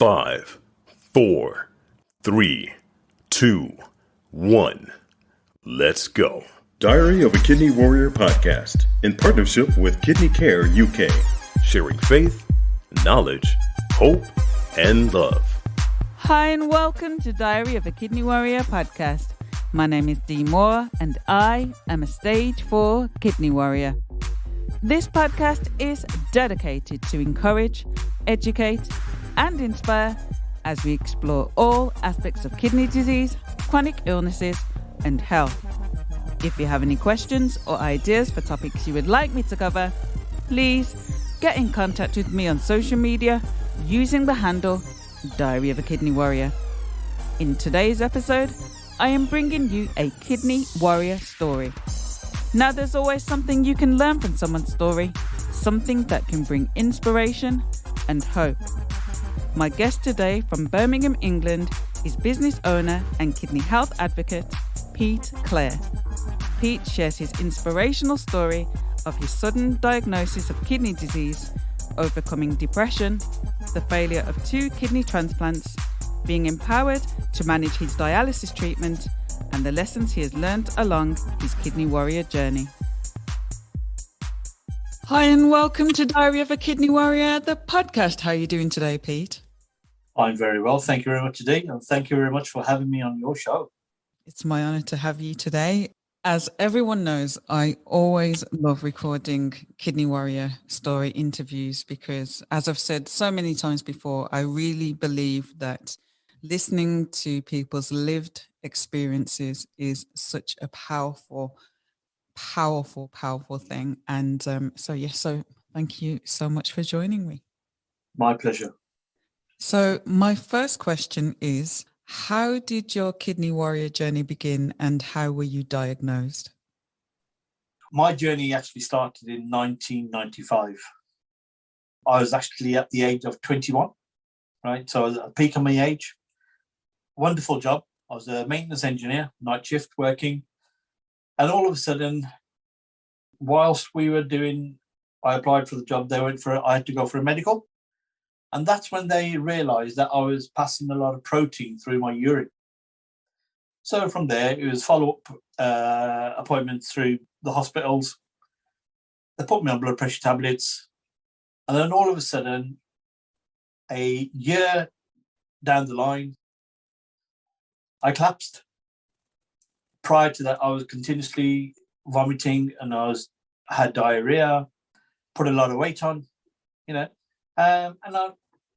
5, 4, 3, 2, 1. Let's go. Diary of a Kidney Warrior podcast in partnership with Kidney Care UK, sharing faith, knowledge, hope, and love. Hi and welcome to Diary of a Kidney Warrior podcast. My name is Dee Moore and I am a stage 4 kidney warrior. This podcast is dedicated to encourage, educate and inspire as we explore all aspects of kidney disease, chronic illnesses and health. If you have any questions or ideas for topics you would like me to cover, please get in contact with me on social media using the handle Diary of a Kidney Warrior. In today's episode, I am bringing you a kidney warrior story. Now, there's always something you can learn from someone's story, something that can bring inspiration and hope. My guest today from Birmingham, England, is business owner and kidney health advocate, Pete Klair. Pete shares his inspirational story of his sudden diagnosis of kidney disease, overcoming depression, the failure of 2 kidney transplants, being empowered to manage his dialysis treatment, and the lessons he has learned along his kidney warrior journey. Hi and welcome to Diary of a Kidney Warrior, the podcast. How are you doing today, Pete? I'm very well. Thank you very much today. And thank you very much for having me on your show. It's my honor to have you today. As everyone knows, I always love recording Kidney Warrior story interviews because, as I've said so many times before, I really believe that listening to people's lived experiences is such a powerful thing. And so thank you so much for joining me. My pleasure. So my first question is, how did your kidney warrior journey begin and how were you diagnosed? My journey actually started in 1995. I was actually at the age of 21, right? So I was at the peak of my age. Wonderful job. I was a maintenance engineer, night shift working. And all of a sudden, whilst I applied for the job, I had to go for a medical. And that's when they realised that I was passing a lot of protein through my urine. So from there, it was follow-up appointments through the hospitals. They put me on blood pressure tablets. And then all of a sudden, a year down the line, I collapsed. Prior to that, I was continuously vomiting and I had diarrhea, put a lot of weight on, and I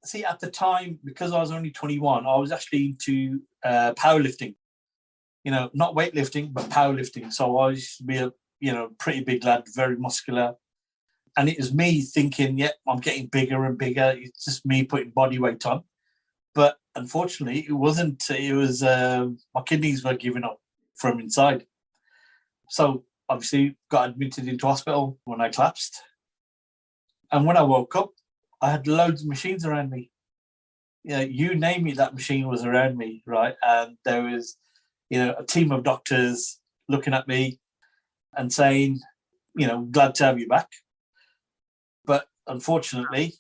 see at the time, because I was only 21, I was actually into powerlifting, not weightlifting, but powerlifting. So I used to be a pretty big lad, very muscular. And it was me thinking, I'm getting bigger and bigger. It's just me putting body weight on. But unfortunately, it wasn't. It was my kidneys were giving up from inside. So obviously got admitted into hospital when I collapsed. And when I woke up, I had loads of machines around me. You name it, that machine was around me, right? And there was, a team of doctors looking at me and saying, glad to have you back. But unfortunately,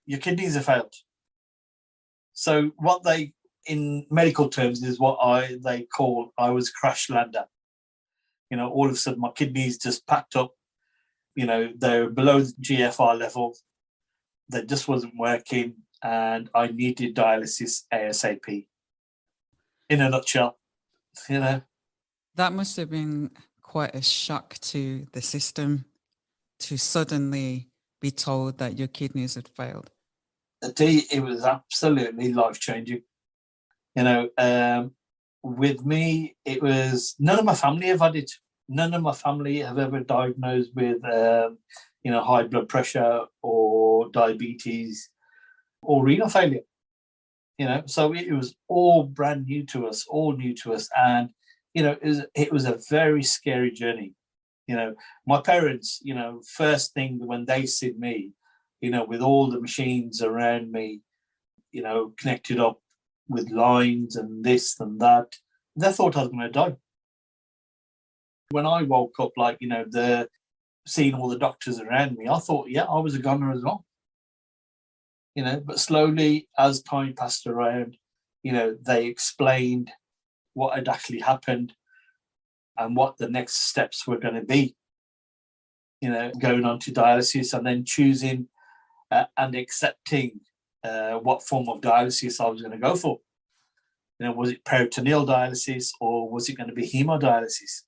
your kidneys have failed. So what they, in medical terms, is what they call, I was crash lander. All of a sudden my kidneys just packed up. They're below the GFR level. That just wasn't working, and I needed dialysis ASAP. In a nutshell, That must have been quite a shock to the system to suddenly be told that your kidneys had failed. It was absolutely life-changing. With me, it was, none of my family have had it. None of my family have ever diagnosed with, high blood pressure or diabetes or renal failure. So it was all brand new to us, and it was a very scary journey. My parents, first thing when they see me, with all the machines around me, connected up with lines and this and that, they thought I was going to die. When I woke up, seeing all the doctors around me, I thought, I was a goner as well. But slowly as time passed around, they explained what had actually happened and what the next steps were going to be, going on to dialysis and then choosing and accepting what form of dialysis I was going to go for. Was it peritoneal dialysis or was it going to be hemodialysis?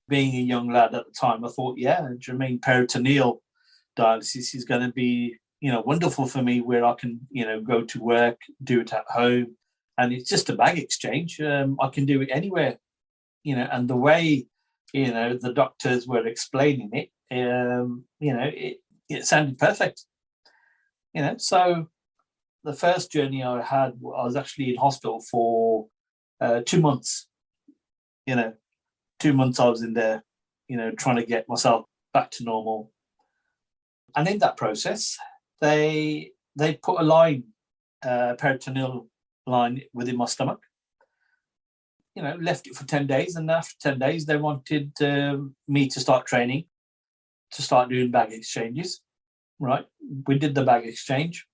Being a young lad at the time, I thought, peritoneal dialysis is going to be, wonderful for me, where I can, go to work, do it at home, and it's just a bag exchange. I can do it anywhere, and the way, the doctors were explaining it, it sounded perfect, So the first journey I had, I was actually in hospital for 2 months. 2 months I was in there, trying to get myself back to normal. And in that process, they put a line, peritoneal line within my stomach. Left it for 10 days. And after 10 days, they wanted me to start training, to start doing bag exchanges. Right. We did the bag exchange.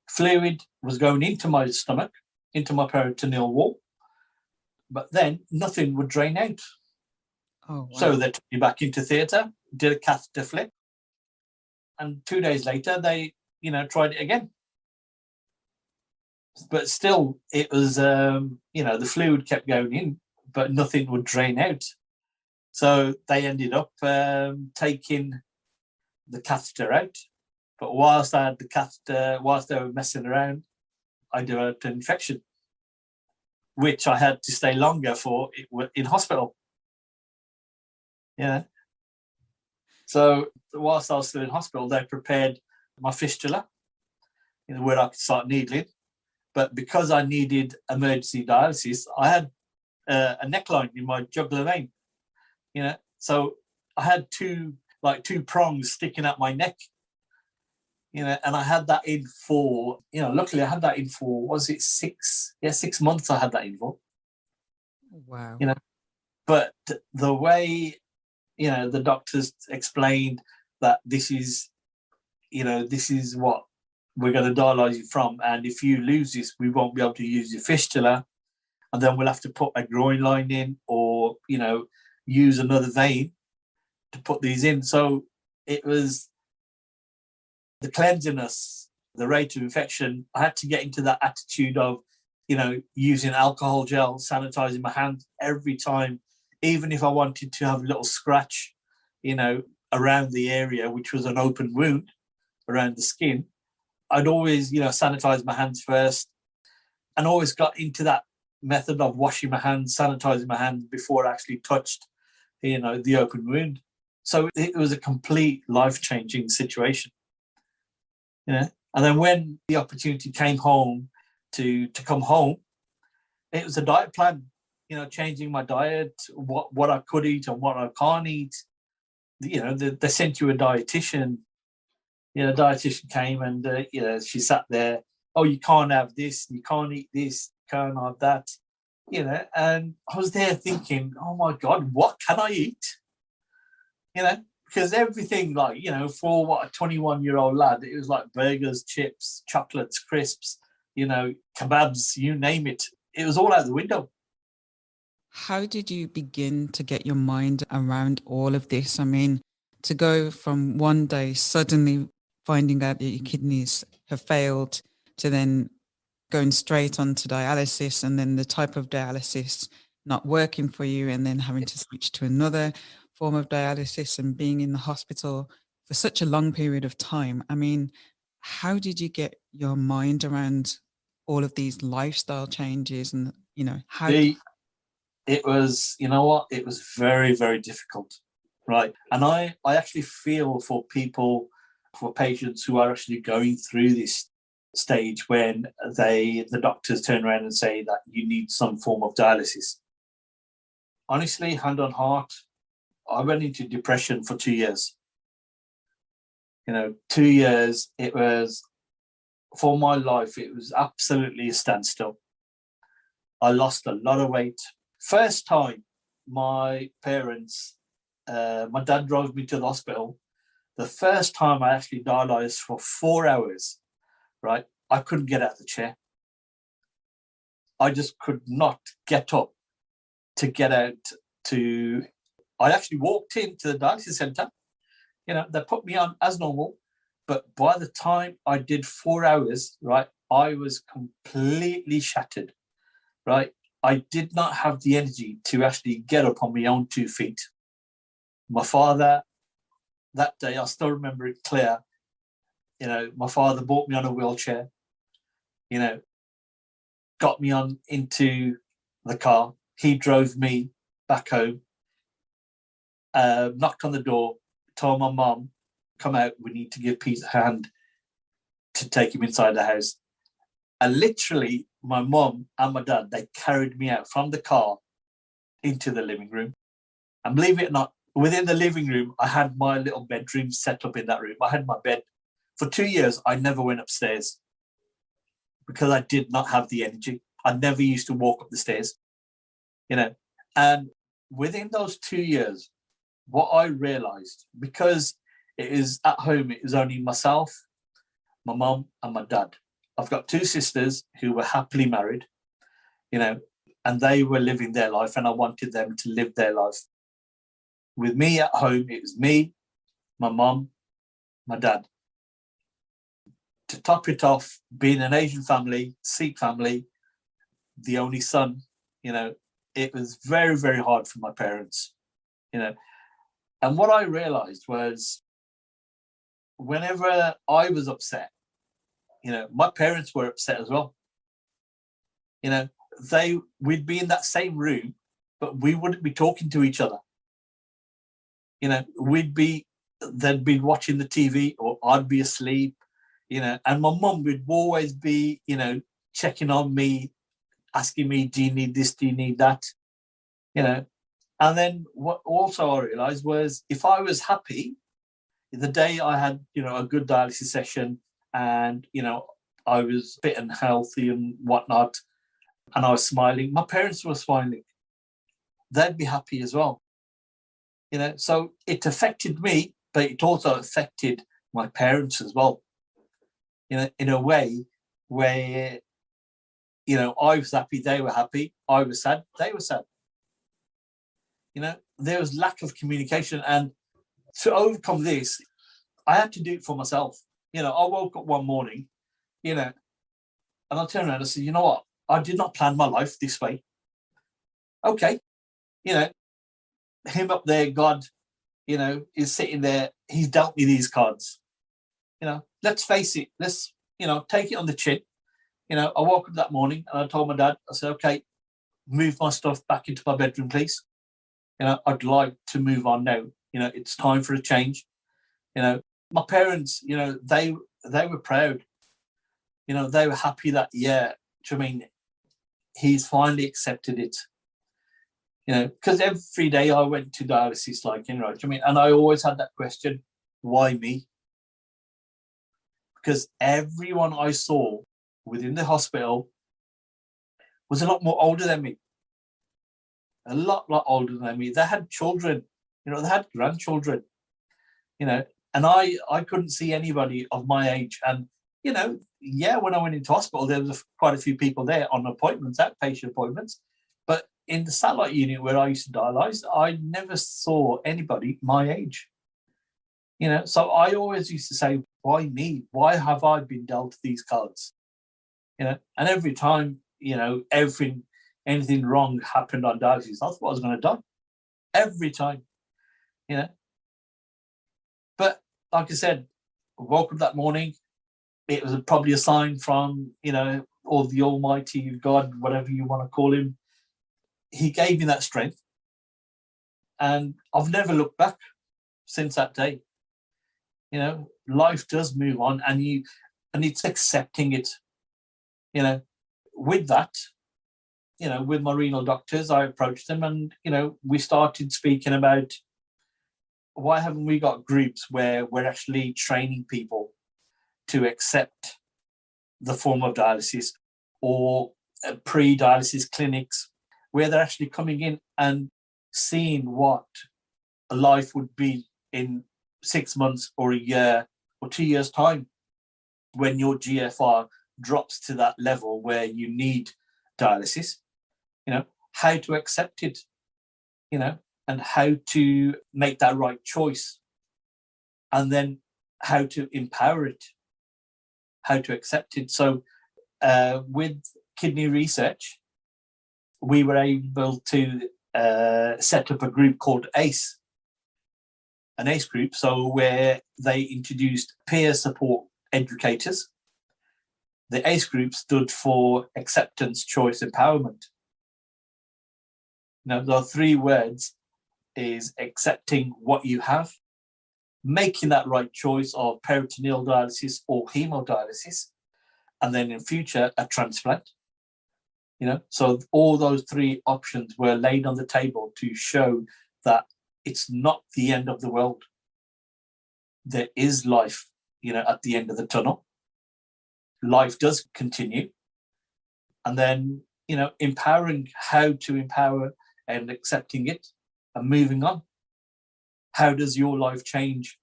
Fluid was going into my stomach, into my peritoneal wall. But then nothing would drain out. Oh, wow. So they took me back into theatre, did a catheter flip. And 2 days later, they, tried it again. But still, it was, the fluid kept going in, but nothing would drain out. So they ended up taking the catheter out. But whilst I had the catheter, whilst they were messing around, I developed an infection, which I had to stay longer for in hospital. So whilst I was still in hospital, they prepared my fistula, where I could start needling. But because I needed emergency dialysis, I had a neckline in my jugular vein. So I had two prongs sticking out my neck. And I had that in for, luckily I had that in for, was it 6? Yeah, 6 months I had that in for. Wow. But the way, the doctors explained that this is what we're going to dialyze you from. And if you lose this, we won't be able to use your fistula. And then we'll have to put a groin line in or, use another vein to put these in. So it was the cleanliness, the rate of infection. I had to get into that attitude of, using alcohol gel, sanitizing my hands every time, even if I wanted to have a little scratch, around the area, which was an open wound around the skin. I'd always, sanitize my hands first, and always got into that method of washing my hands, sanitizing my hands before I actually touched, the open wound. So it was a complete life-changing situation. And then when the opportunity came home to come home, it was a diet plan, changing my diet, what I could eat and what I can't eat. They sent you a dietitian. Dietitian came and, she sat there. Oh, you can't have this, you can't eat this, you can't have that. And I was there thinking, oh my God, what can I eat? Because everything, for what a 21-year-old lad, it was like burgers, chips, chocolates, crisps, kebabs, you name it. It was all out the window. How did you begin to get your mind around all of this? I mean, to go from one day suddenly finding out that your kidneys have failed to then going straight onto dialysis, and then the type of dialysis not working for you, and then having to switch to another form of dialysis and being in the hospital for such a long period of time. I mean, how did you get your mind around all of these lifestyle changes? And, how... It was, it was very, very difficult, right? And I actually feel for people, for patients who are actually going through this stage when the doctors turn around and say that you need some form of dialysis. Honestly, hand on heart, I went into depression for 2 years. 2 years, it was, for my life, it was absolutely a standstill. I lost a lot of weight. First time my parents, my dad drove me to the hospital. The first time I actually dialyzed for 4 hours, right? I couldn't get out of the chair. I just could not get up to get out to... I actually walked into the dialysis centre. They put me on as normal. But by the time I did 4 hours, right, I was completely shattered, right? I did not have the energy to actually get up on my own 2 feet. My father, that day, I still remember it clear. My father brought me on a wheelchair, got me on into the car. He drove me back home, knocked on the door, told my mum, come out, we need to give Pete a hand to take him inside the house. And literally, my mum and my dad, they carried me out from the car into the living room. And believe it or not, within the living room, I had my little bedroom set up in that room. I had my bed. For 2 years, I never went upstairs because I did not have the energy. I never used to walk up the stairs, And within those 2 years, what I realised, because it is at home, it was only myself, my mum and my dad. I've got 2 sisters who were happily married, and they were living their life, and I wanted them to live their life. With me at home, it was me, my mum, my dad. To top it off, being an Asian family, Sikh family, the only son, it was very, very hard for my parents, And what I realised was whenever I was upset, my parents were upset as well. We'd be in that same room, but we wouldn't be talking to each other. They'd be watching the TV, or I'd be asleep, and my mum would always be, checking on me, asking me, do you need this, do you need that, And then what also I realised was if I was happy, the day I had, a good dialysis session and, I was fit and healthy and whatnot, and I was smiling, my parents were smiling. They'd be happy as well. So it affected me, but it also affected my parents as well, in a way where, I was happy, they were happy, I was sad, they were sad. There was lack of communication, and to overcome this, I had to do it for myself. I woke up one morning, and I turned around and said, you know what? I did not plan my life this way. Okay. Him up there, God, is sitting there. He's dealt me these cards. Let's face it. Let's, take it on the chin. I woke up that morning and I told my dad, I said, okay, move my stuff back into my bedroom, please. I'd like to move on now. It's time for a change. My parents, they were proud. They were happy that, he's finally accepted it. Because every day I went to dialysis, and I always had that question, why me? Because everyone I saw within the hospital was a lot more older than me. A lot older than me. They had children, they had grandchildren, and I couldn't see anybody of my age. And, when I went into hospital, there was quite a few people there on appointments, outpatient appointments. But in the satellite unit where I used to dialyse, I never saw anybody my age. So I always used to say, why me? Why have I been dealt these cards? And every time, anything wrong happened on dialysis, I thought I was going to die. Every time, But like I said, I woke up that morning. It was probably a sign from, or the Almighty God, whatever you want to call him. He gave me that strength. And I've never looked back since that day. Life does move on, and it's accepting it. With that, with my renal doctors, I approached them and, we started speaking about why haven't we got groups where we're actually training people to accept the form of dialysis, or pre-dialysis clinics where they're actually coming in and seeing what a life would be in 6 months or a year or 2 years' time. when your GFR drops to that level where you need dialysis, how to accept it, and how to make that right choice, and then how to empower it, how to accept it. So with kidney research, we were able to set up a group called ACE, an ACE group, so where they introduced peer support educators. The ACE group stood for acceptance, choice, empowerment. Now, the 3 words is accepting what you have, making that right choice of peritoneal dialysis or hemodialysis, and then in future, a transplant. So all those 3 options were laid on the table to show that it's not the end of the world. There is life, at the end of the tunnel. Life does continue. And then, empowering, how to empower and accepting it and moving on. How does your life change?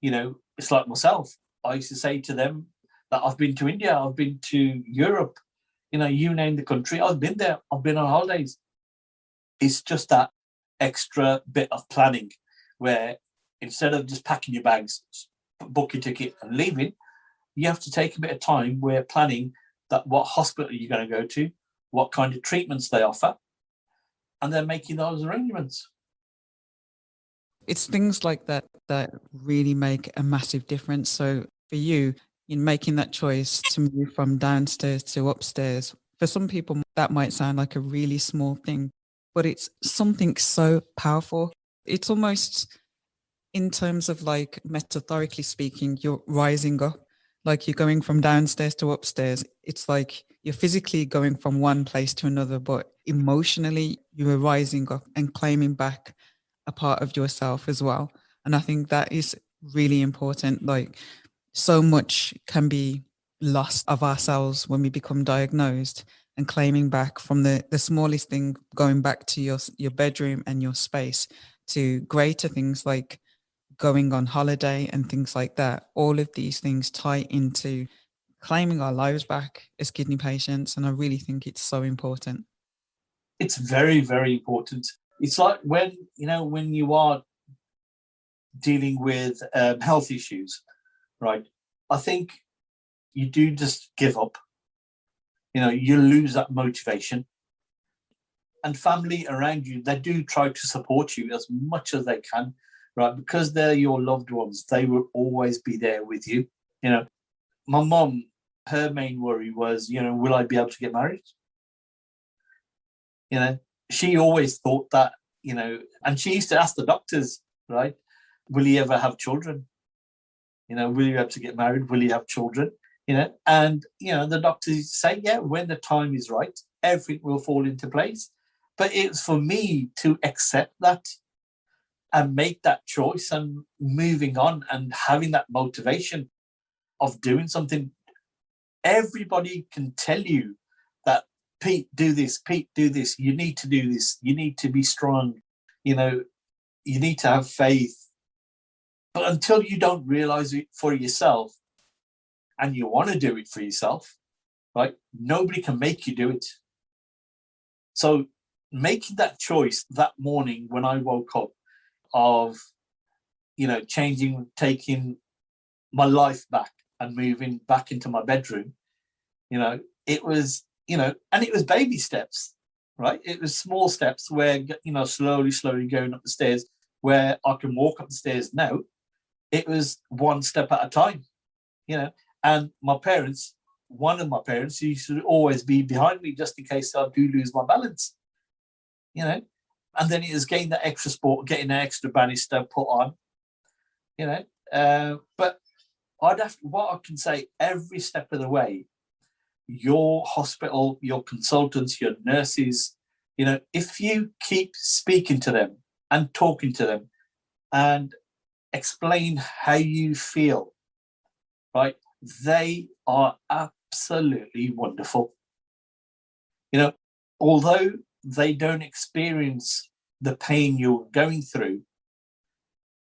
It's like myself. I used to say to them that I've been to India, I've been to Europe, you name the country, I've been there, I've been on holidays. It's just that extra bit of planning where instead of just packing your bags, book your ticket and leaving, you have to take a bit of time where planning that what hospital you're going to go to, what kind of treatments they offer, and then making those arrangements. It's things like that that really make a massive difference. So for you, in making that choice to move from downstairs to upstairs, for some people that might sound like a really small thing, but it's something so powerful. It's almost, in terms of like metaphorically speaking, you're rising up, like you're going from downstairs to upstairs. It's like you're physically going from one place to another, but emotionally you are rising up and claiming back a part of yourself as well. And I think that is really important. Like, so much can be lost of ourselves when we become diagnosed, and claiming back from the smallest thing, going back to your bedroom and your space, to greater things like going on holiday and things like that. All of these things tie into claiming our lives back as kidney patients. And I really think it's so important. It's very, very important. It's like when you are dealing with health issues, right? I think you do just give up. You lose that motivation. And family around you, they do try to support you as much as they can, right? Because they're your loved ones, they will always be there with you. My mom, her main worry was, will I be able to get married? She always thought that, and she used to ask the doctors, right? Will he ever have children? Will you have to get married? Will you have children? And the doctors say, yeah, when the time is right, everything will fall into place. But it's for me to accept that and make that choice and moving on and having that motivation of doing something. Everybody can tell you that, Pete, do this, Pete, do this. You need to do this. You need to be strong. You need to have faith. But until you don't realize it for yourself and you want to do it for yourself, right? Nobody can make you do it. So making that choice that morning when I woke up of, taking my life back and moving back into my bedroom, it was, and it was baby steps, right? It was small steps where, slowly going up the stairs, where I can walk up the stairs now. It was one step at a time, and my parents, one of my parents used to always be behind me just in case I do lose my balance, and then it was getting that extra support, getting an extra banister put on, but what I can say, every step of the way, your hospital, your consultants, your nurses, if you keep speaking to them and talking to them and explain how you feel, right? They are absolutely wonderful. Although they don't experience the pain you're going through,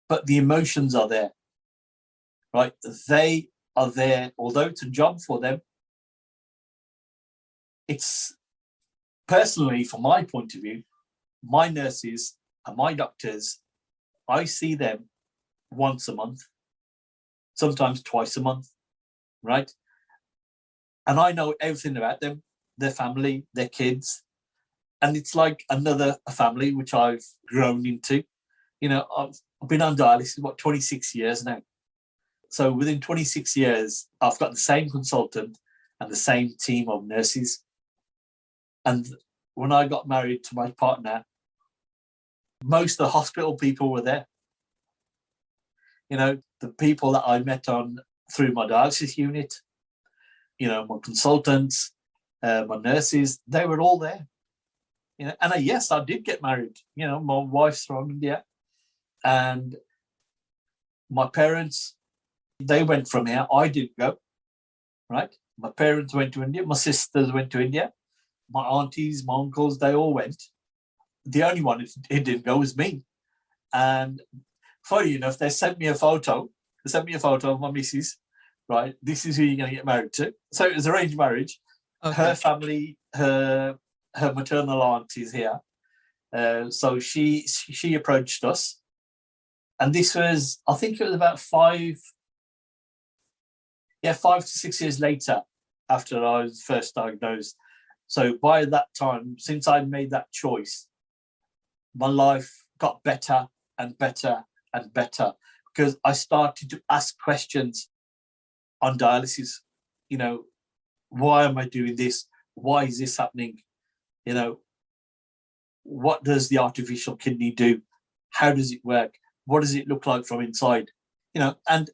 but the emotions are there, right? They are there, although it's a job for them, it's personally, from my point of view, my nurses and my doctors, I see them once a month, sometimes twice a month, right? And I know everything about them, their family, their kids. And it's like another family, which I've grown into. You know, I've been on dialysis, 26 years now. So within 26 years, I've got the same consultant and the same team of nurses. And when I got married to my partner, most of the hospital people were there. You know, the people that I met on through my dialysis unit, you know, my consultants, my nurses, they were all there. You know, and yes, I did get married. You know, my wife's from India, and my parents, they went from here. I didn't go, right? My parents went to India. My sisters went to India. My aunties, my uncles, they all went. The only one who didn't go was me. And funny enough, they sent me a photo. They sent me a photo of my missus, right? This is who you're going to get married to. So it was arranged marriage. Okay. Her family, her maternal aunt is here. So she approached us. And this was, I think it was about 5 to 6 years later after I was first diagnosed. So by that time, since I made that choice, my life got better and better and better, because I started to ask questions on dialysis. You know, why am I doing this? Why is this happening? You know, what does the artificial kidney do? How does it work? What does it look like from inside? You know, and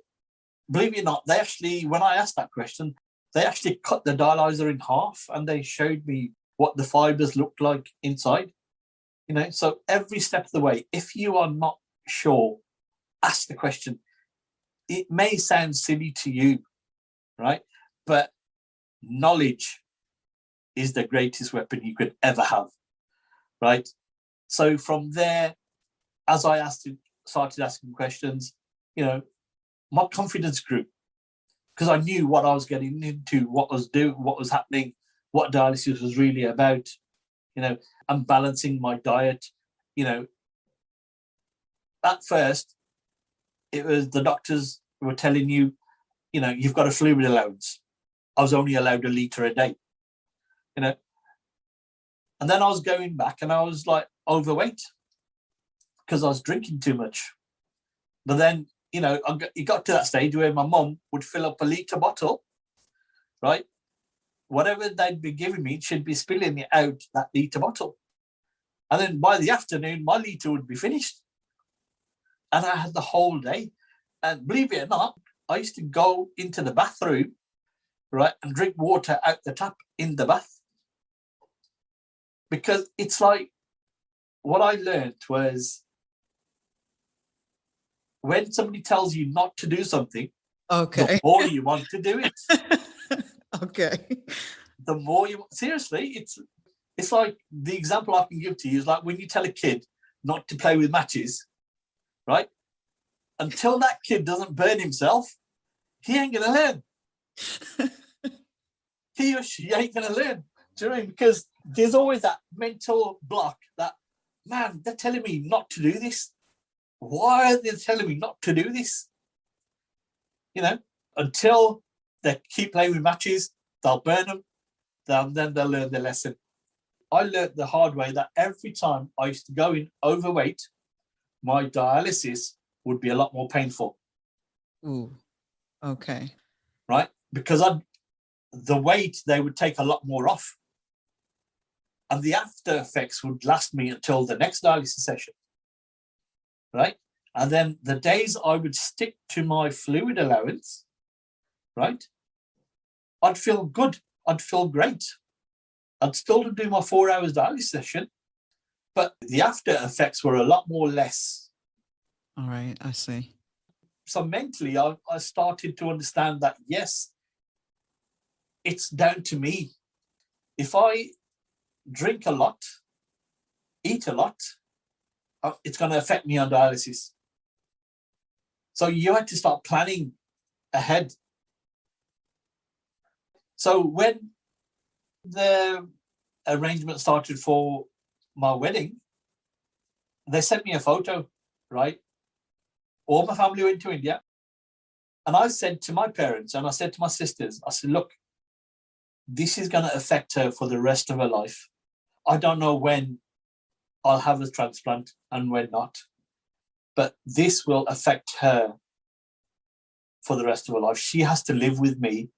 believe it or not, they actually, when I asked that question, they actually cut the dialyzer in half and they showed me what the fibers looked like inside. You know, so every step of the way, if you are not sure, ask the question. It may sound silly to you, right? But knowledge is the greatest weapon you could ever have, right? So from there, as I started asking questions, you know, my confidence grew, because I knew what I was getting into, what was happening, what dialysis was really about. You know, I'm balancing my diet. You know, at first, it was the doctors were telling you, you know, you've got a fluid allowance. I was only allowed 1 litre a day. You know, and then I was going back and I was like overweight because I was drinking too much. But then, you know, it got to that stage where my mum would fill up 1 litre bottle, right? Whatever they'd be giving me should be spilling it out that litre bottle. And then by the afternoon, my litre would be finished. And I had the whole day. And believe it or not, I used to go into the bathroom, right, and drink water out the tap in the bath. Because it's like, what I learned was, when somebody tells you not to do something, okay, the more you want to do it. Okay. The more you, seriously, it's like, the example I can give to you is like when you tell a kid not to play with matches, right? Until that kid doesn't burn himself, he ain't going to learn. He or she ain't going to learn. Do you know what I mean? Because there's always that mental block that, man, they're telling me not to do this. Why are they telling me not to do this? You know, until they keep playing with matches, they'll burn them, then they'll learn their lesson. I learned the hard way that every time I used to go in overweight, my dialysis would be a lot more painful. Ooh, okay. Right? Because the weight, they would take a lot more off. And the after effects would last me until the next dialysis session. Right? And then the days I would stick to my fluid allowance, right, I'd feel good. I'd feel great. I'd still do my 4 hours dialysis session, but the after effects were a lot more less. All right, I see. So mentally, I started to understand that, yes, it's down to me. If I drink a lot, eat a lot, it's going to affect me on dialysis. So you had to start planning ahead. So when the arrangement started for my wedding, they sent me a photo, right? All my family went to India. And I said to my parents and I said to my sisters, I said, look, this is going to affect her for the rest of her life. I don't know when I'll have a transplant and when not, but this will affect her for the rest of her life. She has to live with me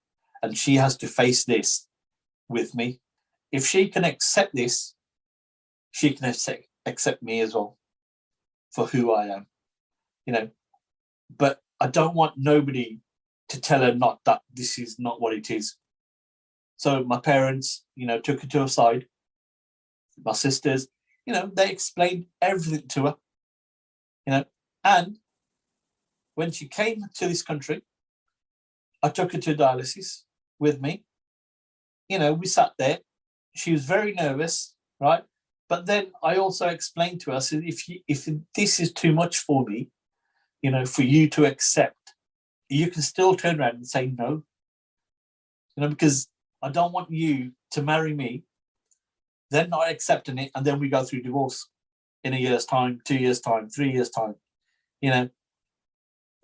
and she has to face this with me. If she can accept this, she can accept me as well for who I am, but I don't want nobody to tell her not that this is not what it is. So my parents, took her to a side. My sisters, they explained everything to her, and when she came to this country, I took her to dialysis with me. We sat there. She was very nervous, right? But then I also explained to her, I said, if this is too much for me, for you to accept, you can still turn around and say no, because I don't want you to marry me, then not accepting it, and then we go through divorce in a year's time, 2 years' time, 3 years' time. I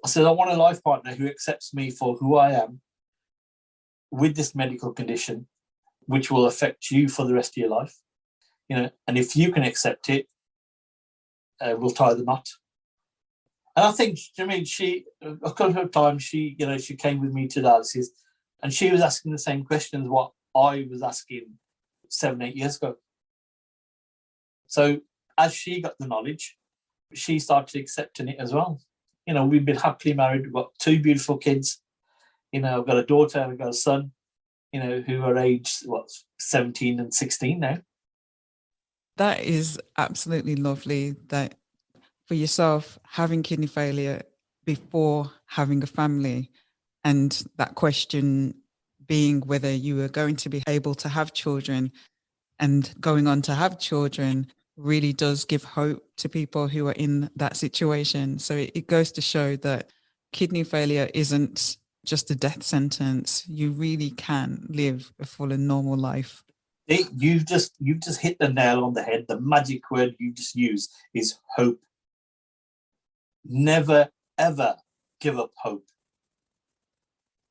said, I want a life partner who accepts me for who I am with this medical condition, which will affect you for the rest of your life. And if you can accept it, we'll tie the knot. And I think, she, a couple of times, she came with me to dialysis and she was asking the same questions what I was asking 7-8 years ago. So as she got the knowledge, she started accepting it as well. We've been happily married. We've got 2 beautiful kids. I've got a daughter, I've got a son, who are aged, 17 and 16 now. That is absolutely lovely that for yourself, having kidney failure before having a family, and that question being whether you were going to be able to have children and going on to have children really does give hope to people who are in that situation. So it goes to show that kidney failure isn't just a death sentence. You really can live a full and normal life. You've just hit the nail on the head. The magic word you just used is hope. Never, ever give up hope,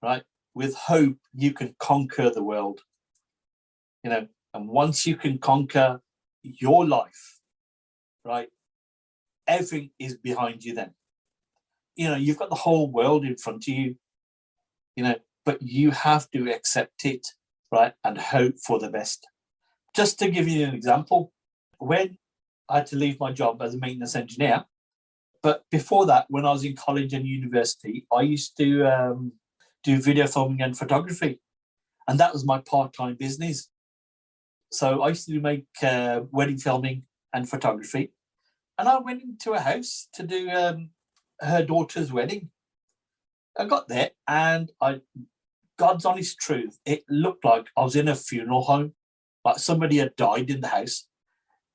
right? With hope, you can conquer the world, and once you can conquer your life, right, everything is behind you then. You've got the whole world in front of you, but you have to accept it, right, and hope for the best. Just to give you an example, when I had to leave my job as a maintenance engineer, but before that, when I was in college and university, I used to do video filming and photography, and that was my part-time business. So I used to make wedding filming and photography, and I went into a house to do her daughter's wedding. I got there, and God's honest truth, it looked like I was in a funeral home, like somebody had died in the house.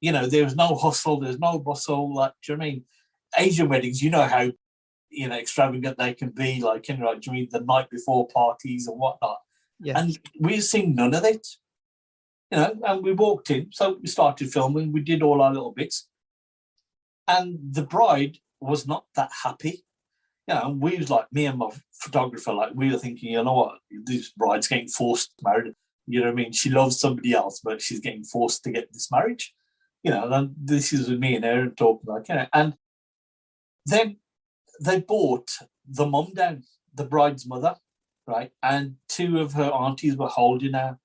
There was no hustle, there's no bustle. Like, do you know what I mean? Asian weddings, how extravagant they can be, like, do you mean the night before parties and whatnot. Yes. And we've seen none of it. And we walked in, so we started filming, we did all our little bits, and the bride was not that happy. And we was like, me and my photographer, like, we were thinking, you know what, this bride's getting forced married. You know what I mean? She loves somebody else, but she's getting forced to get this marriage. And this is with me and Aaron talking, like, and then they brought the mum down, the bride's mother, right? And 2 of her aunties were holding her,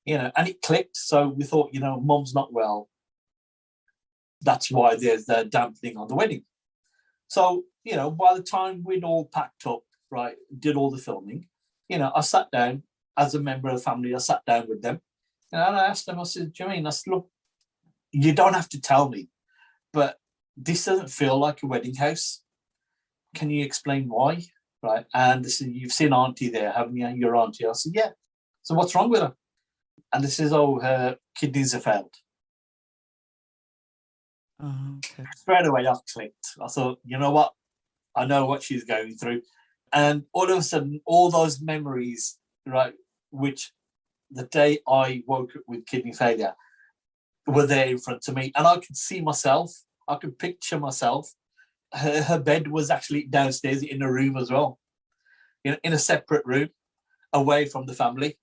and it clicked. So we thought, mum's not well. That's why there's the dampening on the wedding. So, by the time we'd all packed up, right, did all the filming, I sat down as a member of the family. I sat down with them, and I asked them, I said, do you mean? I said, look, you don't have to tell me, but this doesn't feel like a wedding house. Can you explain why? Right. And they said, you've seen Auntie there, haven't you? Your auntie. I said, yeah. So what's wrong with her? And they says, oh, her kidneys have failed. Oh, okay. Straight away, I clicked. I thought, you know what? I know what she's going through. And all of a sudden, all those memories, right, which the day I woke up with kidney failure were there in front of me. And I could see myself. I could picture myself. Her bed was actually downstairs in a room as well, in a separate room, away from the family.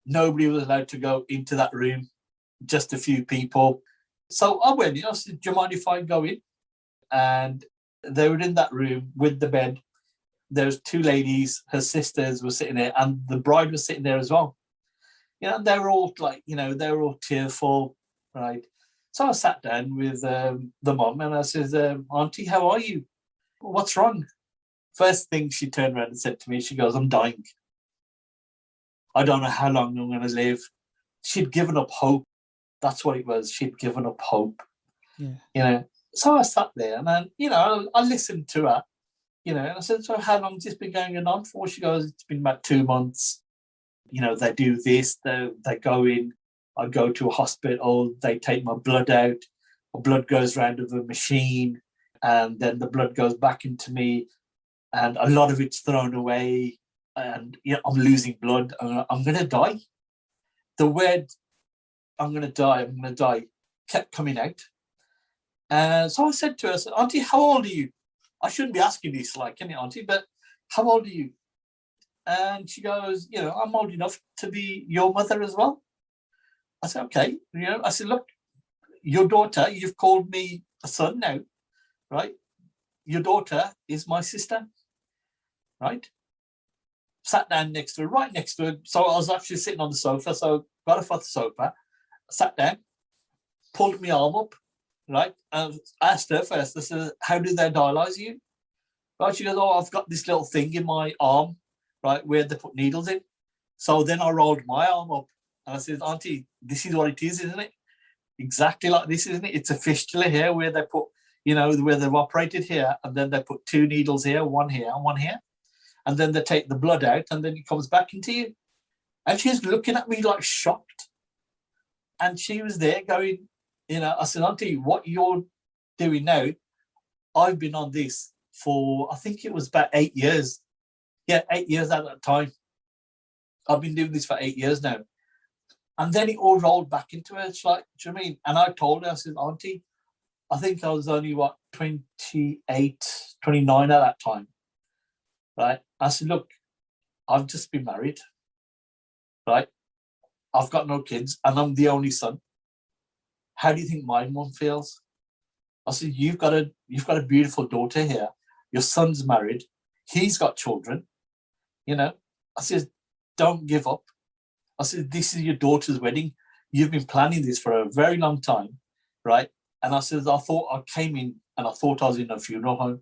Nobody was allowed to go into that room, just a few people. So I went in. I said, do you mind if I go in? And they were in that room with the bed. There was two ladies, her sisters were sitting there, and the bride was sitting there as well. And they were all they were all tearful, right? So I sat down with the mum and I said, Auntie, how are you? What's wrong? First thing she turned around and said to me, she goes, I'm dying. I don't know how long I'm going to live. She'd given up hope. That's what it was. She'd given up hope. Yeah. So I sat there and then, I listened to her, and I said, so how long has this been going on for? She goes, it's been about 2 months. They do this, they go in, I go to a hospital, they take my blood out, my blood goes round with a machine, and then the blood goes back into me, and a lot of it's thrown away, and I'm losing blood. I'm going to die. The word, I'm going to die, kept coming out. And so I said to her, Auntie, how old are you? I shouldn't be asking this, Auntie, but how old are you? And she goes, I'm old enough to be your mother as well. I said, okay. I said, look, your daughter, you've called me a son now, right? Your daughter is my sister, right? Sat down next to her, right next to her. So I was actually sitting on the sofa. So got off the sofa, sat down, pulled my arm up, right? And asked her first, I said, how do they dialyze you? Right? She goes, oh, I've got this little thing in my arm, right, where they put needles in. So then I rolled my arm up and I said, Auntie, this is what it is, isn't it? Exactly like this, isn't it? It's a fistula here where they put, where they've operated here, and then they put 2 needles here, one here and one here. And then they take the blood out and then it comes back into you. And she's looking at me like shocked. And she was there going, I said, Auntie, what you're doing now, I've been on this for, I think it was about 8 years. Yeah, 8 years at that time. I've been doing this for 8 years now. And then it all rolled back into her. It's like, do you know what I mean? And I told her, I said, Auntie, I think I was only, 28, 29 at that time. Right? I said, look, I've just been married. Right? I've got no kids and I'm the only son. How do you think my mum feels? I said, you've got a beautiful daughter here. Your son's married. He's got children. I said, don't give up. I said, this is your daughter's wedding. You've been planning this for a very long time, right? And I said, I came in and I thought I was in a funeral home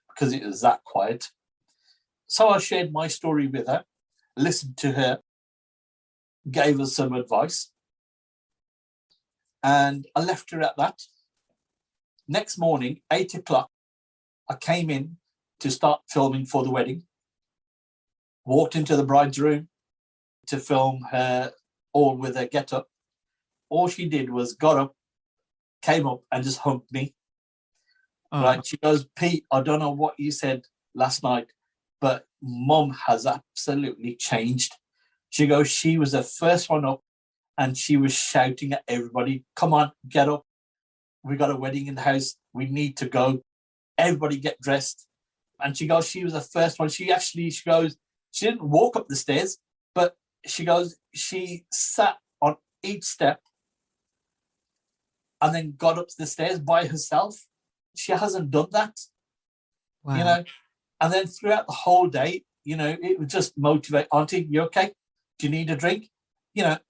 because it was that quiet. So I shared my story with her, listened to her, gave her some advice, and I left her at that. Next morning, 8 o'clock, I came in to start filming for the wedding, walked into the bride's room to film her all with her get-up. All she did was got up, came up and just humped me. Right? She goes, Pete, I don't know what you said last night, but Mum has absolutely changed. She goes, she was the first one up and she was shouting at everybody, come on, get up. We got a wedding in the house. We need to go. Everybody get dressed. And she goes, she was the first one. She goes, she didn't walk up the stairs, but she goes, she sat on each step and then got up the stairs by herself. She hasn't done that. Wow. And then throughout the whole day, it would just motivate, Auntie, you okay? Do you need a drink?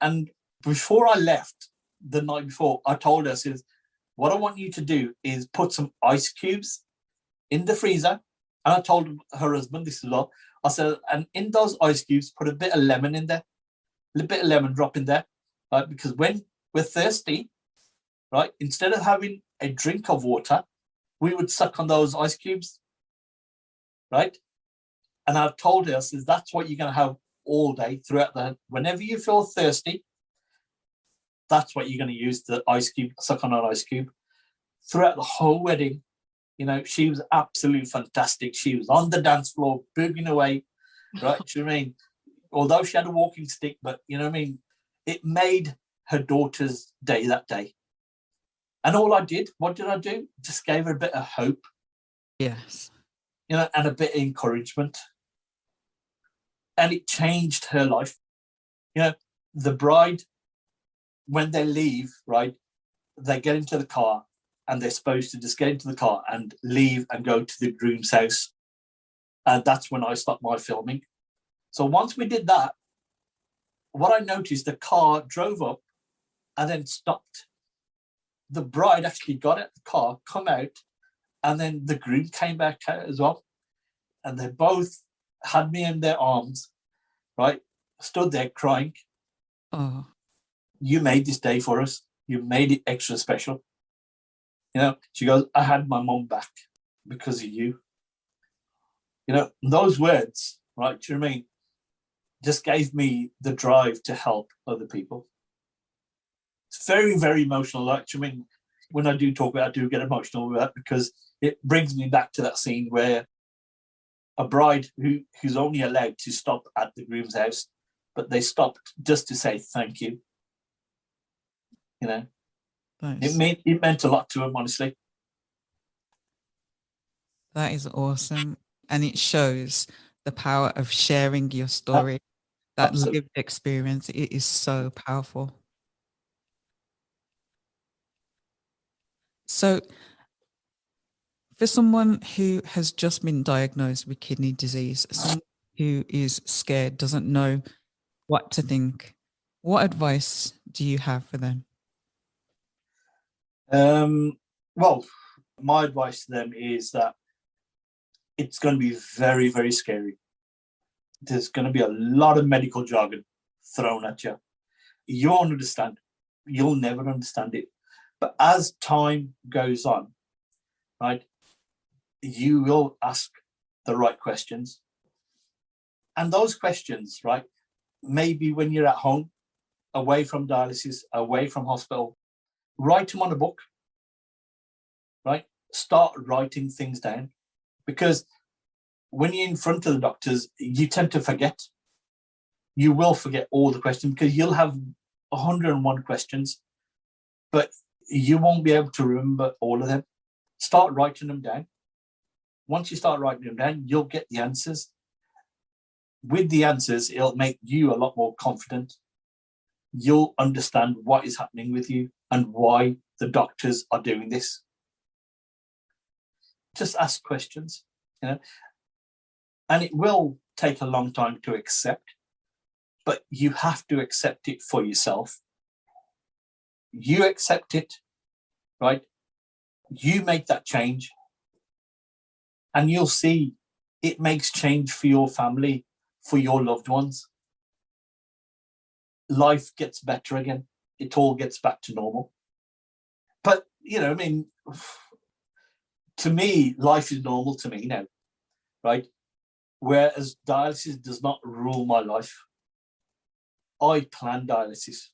And before I left the night before, I told her, I said, what I want you to do is put some ice cubes in the freezer. And I told her husband this as well. I said, and in those ice cubes, put a bit of lemon in there, a little bit of lemon drop in there, right? Because when we're thirsty, right, instead of having a drink of water, we would suck on those ice cubes, right? And I've told her, I said, that's what you're going to have all day throughout whenever you feel thirsty, that's what you're going to use the ice cube, suck on an ice cube. Throughout the whole wedding, she was absolutely fantastic. She was on the dance floor, booging away, right? Do you know what I mean? although she had a walking stick, but you know what I mean? It made her daughter's day that day. And all I did, what did I do? Just gave her a bit of hope. Yes. You know, and a bit of encouragement. And it changed her life. You know, the bride, when they leave, right, they get into the car and they're supposed to just get into the car and leave and go to the groom's house. And that's when I stopped my filming. So once we did that, what I noticed, the car drove up and then stopped. The bride actually got out the car, come out, and then the groom came back out as well. And they both had me in their arms, right? Stood there crying. Oh. You made this day for us. You made it extra special. You know, she goes, I had my mom back because of you. You know, those words, right, do you know what I mean? Just gave me the drive to help other people. It's very, very emotional. Like, I mean, when I do talk about it, I do get emotional with that because it brings me back to that scene where a bride who's only allowed to stop at the groom's house, but they stopped just to say thank you. You know, nice. it meant a lot to them, honestly. That is awesome. And it shows the power of sharing your story, that Absolutely. lived experience. It is so powerful. So for someone who has just been diagnosed with kidney disease, someone who is scared, doesn't know what to think, what advice do you have for them? Well, my advice to them is that it's going to be very, very scary. There's going to be a lot of medical jargon thrown at you. You won't understand. You'll never understand it. But as time goes on, right, you will ask the right questions. And those questions, right, maybe when you're at home, away from dialysis, away from hospital, write them on a book, right? Start writing things down. Because when you're in front of the doctors, you tend to forget. You will forget all the questions because you'll have 101 questions, but you won't be able to remember all of them. Start writing them down. Once you start writing them down, you'll get the answers. With the answers, it'll make you a lot more confident. You'll understand what is happening with you and why the doctors are doing this. Just ask questions, you know, and it will take a long time to accept, but you have to accept it for yourself. You accept it, right? You make that change, and you'll see it makes change for your family, for your loved ones. Life gets better again. It all gets back to normal. But, you know, I mean, to me, life is normal to me now, right? Whereas dialysis does not rule my life. I plan dialysis.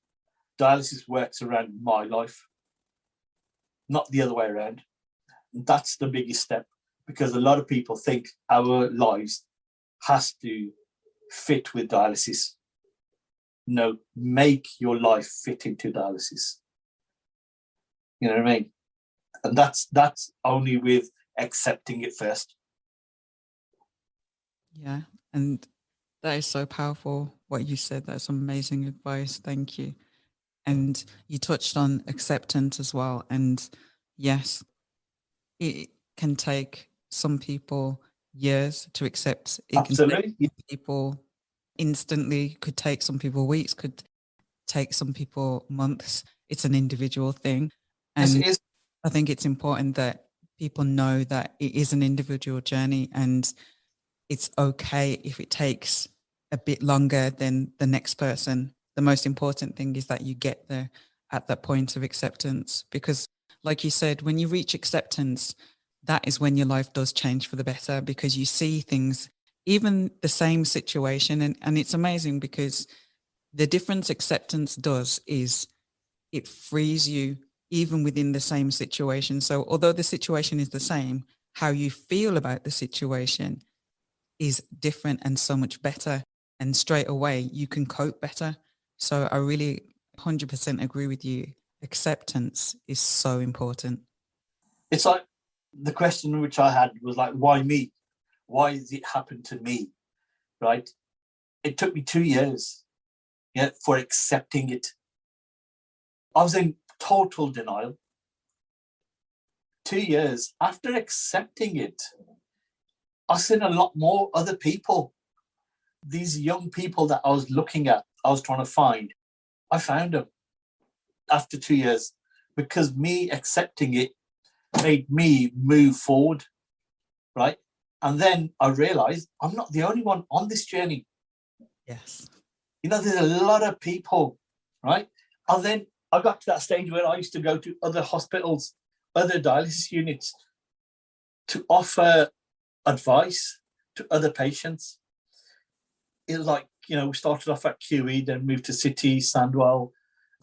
Dialysis works around my life, not the other way around. That's the biggest step, because a lot of people think our lives has to fit with dialysis. No, make your life fit into dialysis. You know what I mean? And that's only with accepting it first. Yeah, and that is so powerful, what you said. That's amazing advice. Thank you. And you touched on acceptance as well. And yes, it can take some people years to accept. It Absolutely. Can take people instantly, could take some people weeks, could take some people months. It's an individual thing. And Yes, it is. I think it's important that people know that it is an individual journey, and it's okay if it takes a bit longer than the next person. The most important thing is that you get there at that point of acceptance, because like you said, when you reach acceptance, that is when your life does change for the better, because you see things, even the same situation. And it's amazing because the difference acceptance does is it frees you even within the same situation. So although the situation is the same, how you feel about the situation is different and so much better. and straight away you can cope better. So I really 100% agree with you. Acceptance is so important. It's like the question which I had was like, why me? Why has it happened to me? Right? It took me 2 years for accepting it. I was in total denial. 2 years after accepting it, I've seen a lot more other people. These young people that I was looking at, I was trying to find. I found them after 2 years because me accepting it made me move forward, right? And then I realized I'm not the only one on this journey. Yes. There's a lot of people, right? And then I got to that stage where I used to go to other hospitals, other dialysis units to offer advice to other patients. It was like, we started off at QE, then moved to City, Sandwell,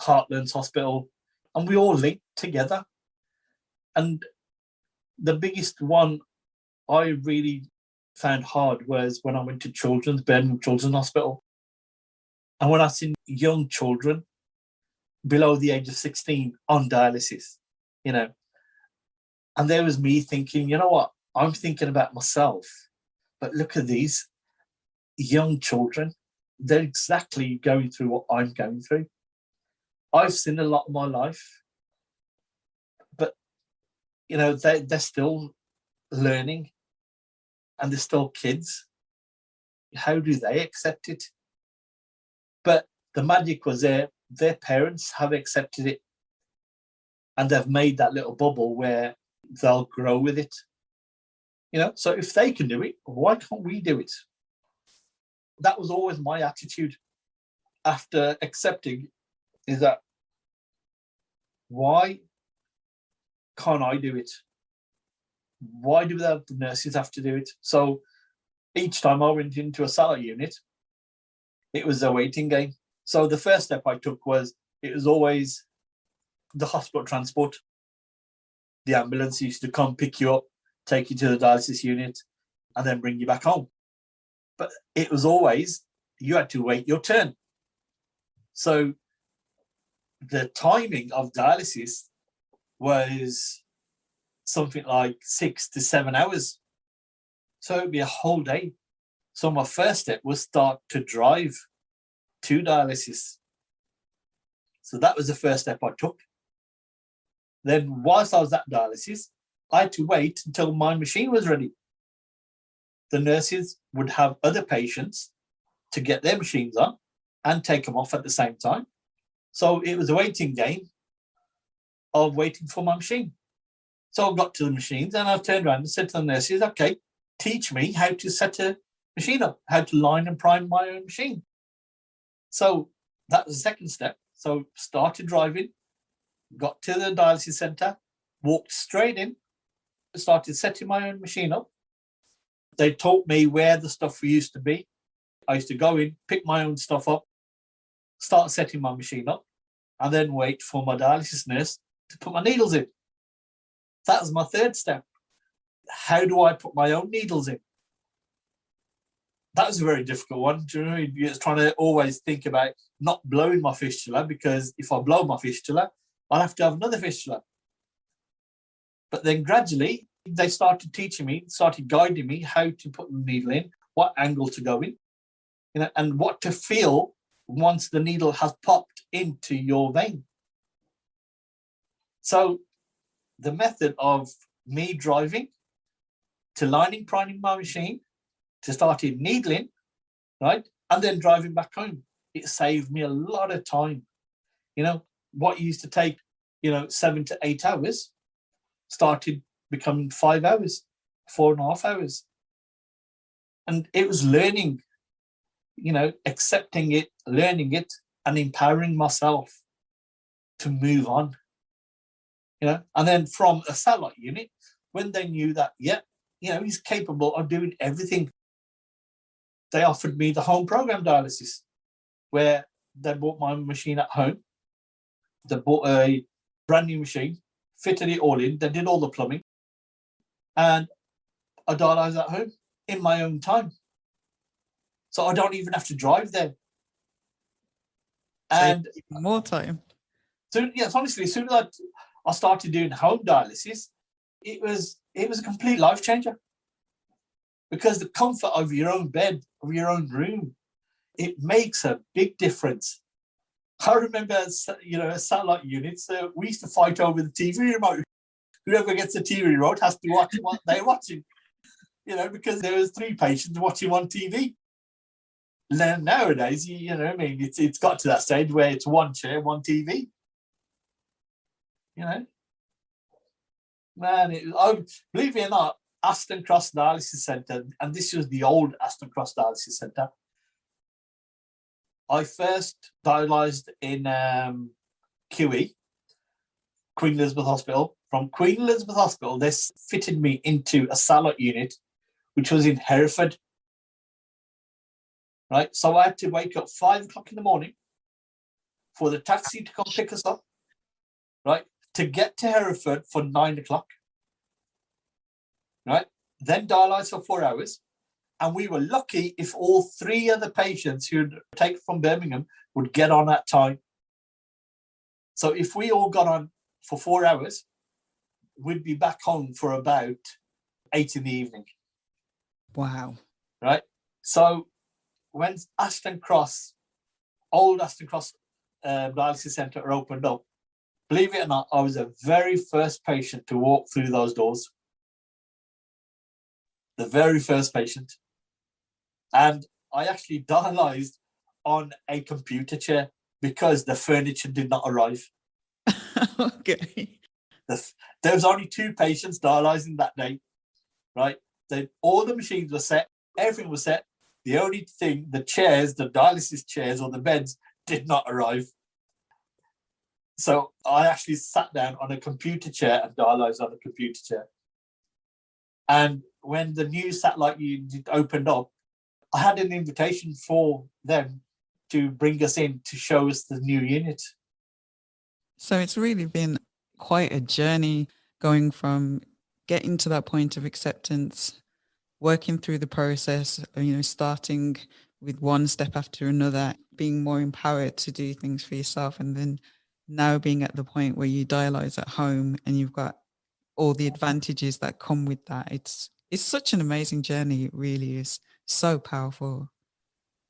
Heartlands Hospital, and we all linked together. And the biggest one I really found hard was when I went to Birmingham Children's Hospital. And when I seen young children below the age of 16 on dialysis, and there was me thinking, you know what, I'm thinking about myself, but look at these young children. They're exactly going through what I'm going through. I've seen a lot in my life, but, they're still learning and they're still kids. How do they accept it? But the magic was their parents have accepted it and they've made that little bubble where they'll grow with it. So if they can do it, why can't we do it? That was always my attitude after accepting, is that why can't I do it? Why do the nurses have to do it? So each time I went into a satellite unit, it was a waiting game. So the first step I took was, it was always the hospital transport. The ambulance used to come pick you up, take you to the dialysis unit, and then bring you back home. But it was always, you had to wait your turn. So the timing of dialysis was something like 6 to 7 hours. So it'd be a whole day. So my first step was start to drive to dialysis. So that was the first step I took. Then whilst I was at dialysis, I had to wait until my machine was ready. The nurses would have other patients to get their machines on and take them off at the same time. So it was a waiting game of waiting for my machine. So I got to the machines and I turned around and said to the nurses, okay, teach me how to set a machine up, how to line and prime my own machine. So that was the second step. So started driving, got to the dialysis centre, walked straight in, started setting my own machine up. They taught me where the stuff used to be. I used to go in, pick my own stuff up, start setting my machine up, and then wait for my dialysis nurse to put my needles in. That was my third step. How do I put my own needles in? That was a very difficult one. Do you know, you're trying to always think about not blowing my fistula, because if I blow my fistula, I'll have to have another fistula. But then gradually, they started teaching me, started guiding me how to put the needle in, what angle to go in, and what to feel once the needle has popped into your vein. So the method of me driving to lining, priming my machine, to starting needling, right, and then driving back home, it saved me a lot of time. What used to take, 7 to 8 hours started becoming 5 hours, 4.5 hours. And it was learning, accepting it, learning it, and empowering myself to move on. And then from a satellite unit, when they knew that, he's capable of doing everything, they offered me the home program dialysis, where they bought my machine at home. They bought a brand new machine, fitted it all in, they did all the plumbing, and I dialyzed at home in my own time. So I don't even have to drive there. So And more time. so, yes, honestly, as soon as I started doing home dialysis, it was a complete life changer. Because the comfort of your own bed, of your own room, it makes a big difference. I remember, satellite units, we used to fight over the TV remote. Whoever gets the TV remote has to watch what they're watching, because there was 3 patients watching one TV. Then nowadays, it's got to that stage where it's 1 chair, 1 TV. Man, believe it or not, Aston Cross Dialysis Centre, and this was the old Aston Cross Dialysis Centre. I first dialysed in QE, Queen Elizabeth Hospital. From Queen Elizabeth Hospital, they fitted me into a satellite unit, which was in Hereford. Right, so I had to wake up 5 o'clock in the morning for the taxi to come pick us up, right, to get to Hereford for 9 o'clock, right, then dialyze for 4 hours. And we were lucky if all 3 other patients who'd taken from Birmingham would get on at time. So if we all got on for 4 hours, we'd be back home for about 8 in the evening. Wow. Right? So when old Aston Cross Dialysis Centre opened up, believe it or not, I was the very first patient to walk through those doors. The very first patient. And I actually dialysed on a computer chair because the furniture did not arrive. Okay. There was only 2 patients dialysing that day, right? All the machines were set, everything was set. The only thing, the chairs, the dialysis chairs or the beds did not arrive. So I actually sat down on a computer chair and dialysed on a computer chair. And when the new satellite unit opened up, I had an invitation for them to bring us in to show us the new unit. So it's really been quite a journey going from getting to that point of acceptance, working through the process, starting with one step after another, being more empowered to do things for yourself, and then now being at the point where you dialyze at home and you've got all the advantages that come with that. It's such an amazing journey. It really is so powerful.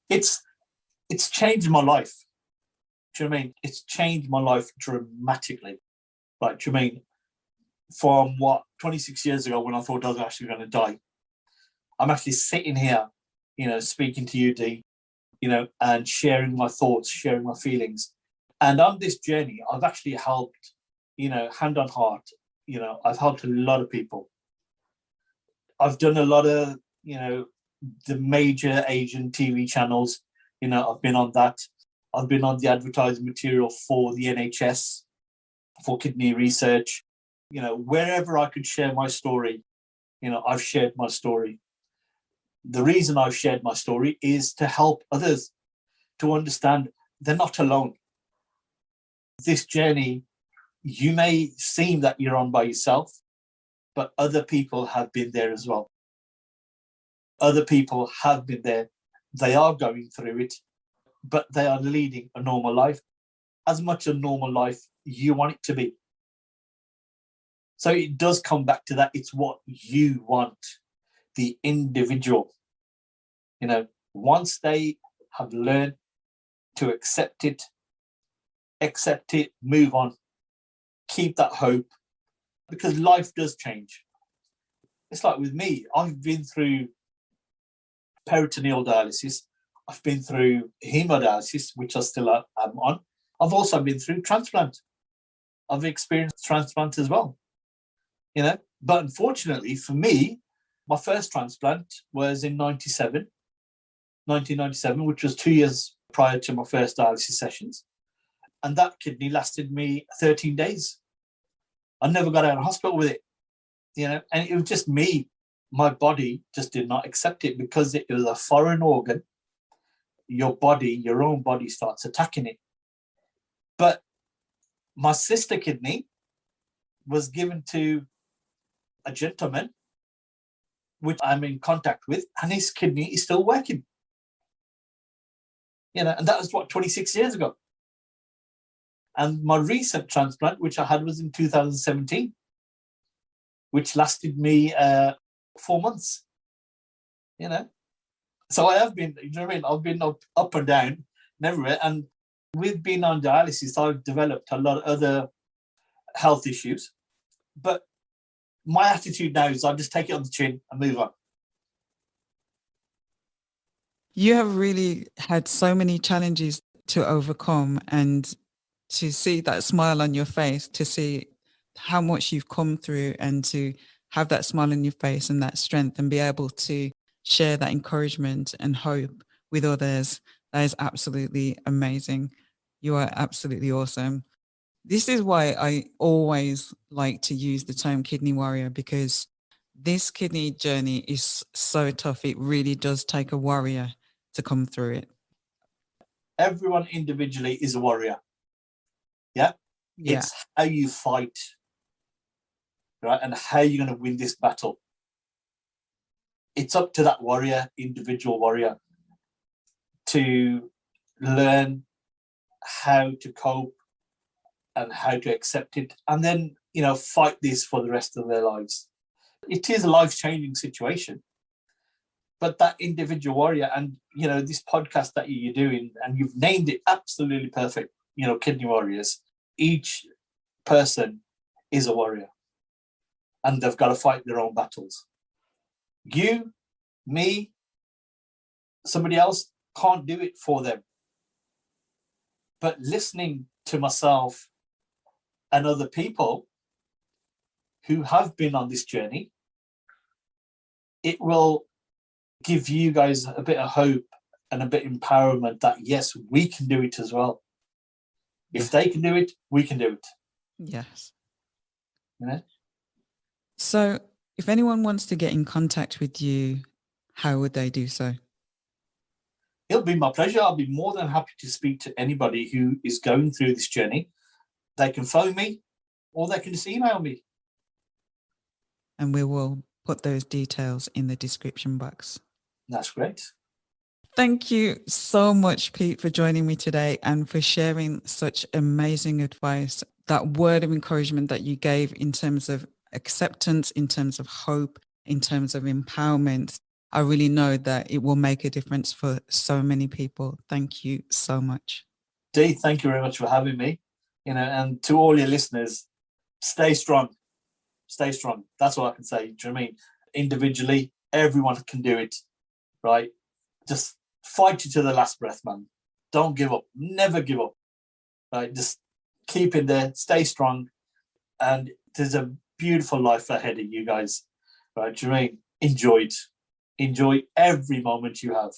It's changed my life. Do you know what I mean? It's changed my life dramatically. Like, do you know what I mean? From 26 years ago when I thought I was actually going to die, I'm actually sitting here, speaking to you, Dee, and sharing my thoughts, sharing my feelings. And on this journey, I've actually helped, hand on heart, I've helped a lot of people. I've done a lot of, the major Asian TV channels. I've been on that. I've been on the advertising material for the NHS, for kidney research. Wherever I could share my story, I've shared my story. The reason I've shared my story is to help others to understand they're not alone. This journey, you may seem that you're on by yourself, but other people have been there as well. Other people have been there. They are going through it, but they are leading a normal life, as much a normal life you want it to be. So it does come back to that. It's what you want, the individual. Once they have learned to accept it, move on, keep that hope, because life does change. It's like with me, I've been through peritoneal dialysis. I've been through hemodialysis, which I still am on. I've also been through transplant. I've experienced transplant as well. But unfortunately for me, my first transplant was in 1997, which was 2 years prior to my first dialysis sessions. And that kidney lasted me 13 days. I never got out of hospital with it, and it was just me. My body just did not accept it because it was a foreign organ. Your own body starts attacking it. But my sister kidney was given to a gentleman, which I'm in contact with, and his kidney is still working. and that was 26 years ago. And my recent transplant, which I had, was in 2017, which lasted me 4 months. So I have been, I've been up and down and everywhere. And with being on dialysis, I've developed a lot of other health issues. But my attitude now is I just take it on the chin and move on. You have really had so many challenges to overcome, and to see that smile on your face, to see how much you've come through, and to have that smile on your face and that strength, and be able to share that encouragement and hope with others. That is absolutely amazing. You are absolutely awesome. This is why I always like to use the term kidney warrior, because this kidney journey is so tough. It really does take a warrior to come through it. Everyone individually is a warrior. Yeah? It's how you fight, right? And how you're going to win this battle. It's up to that warrior, individual warrior, to learn how to cope and how to accept it, and then, fight this for the rest of their lives. It is a life-changing situation, but that individual warrior, and, this podcast that you're doing, and you've named it absolutely perfect, Kidney Warriors, each person is a warrior, and they've got to fight their own battles. You, me, somebody else can't do it for them. But listening to myself and other people who have been on this journey, it will give you guys a bit of hope and a bit of empowerment that, yes, we can do it as well. If they can do it, we can do it. Yes. Yeah. So if anyone wants to get in contact with you, how would they do so? It'll be my pleasure. I'll be more than happy to speak to anybody who is going through this journey. They can phone me or they can just email me. And we will put those details in the description box. That's great. Thank you so much, Pete, for joining me today and for sharing such amazing advice. That word of encouragement that you gave in terms of acceptance, in terms of hope, in terms of empowerment. I really know that it will make a difference for so many people. Thank you so much. Dee, thank you very much for having me. And to all your listeners, stay strong. Stay strong. That's all I can say. Do you know what I mean? Individually, everyone can do it, right? Just fight you to the last breath, man. Don't give up. Never give up. Right? Just keep in there. Stay strong. And there's a beautiful life ahead of you guys. Right? Do you know what I mean? Enjoy it. Enjoy every moment you have.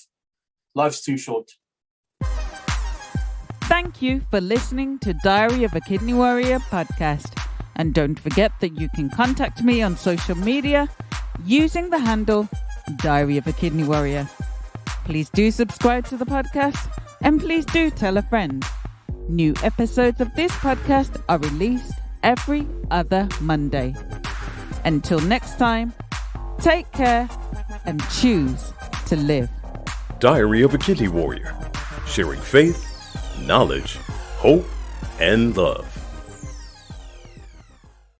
Life's too short. Thank you for listening to Diary of a Kidney Warrior podcast. And don't forget that you can contact me on social media using the handle Diary of a Kidney Warrior. Please do subscribe to the podcast, and please do tell a friend. New episodes of this podcast are released every other Monday. Until next time, take care and choose to live. Diary of a Kidney Warrior, sharing faith, knowledge, hope, and love.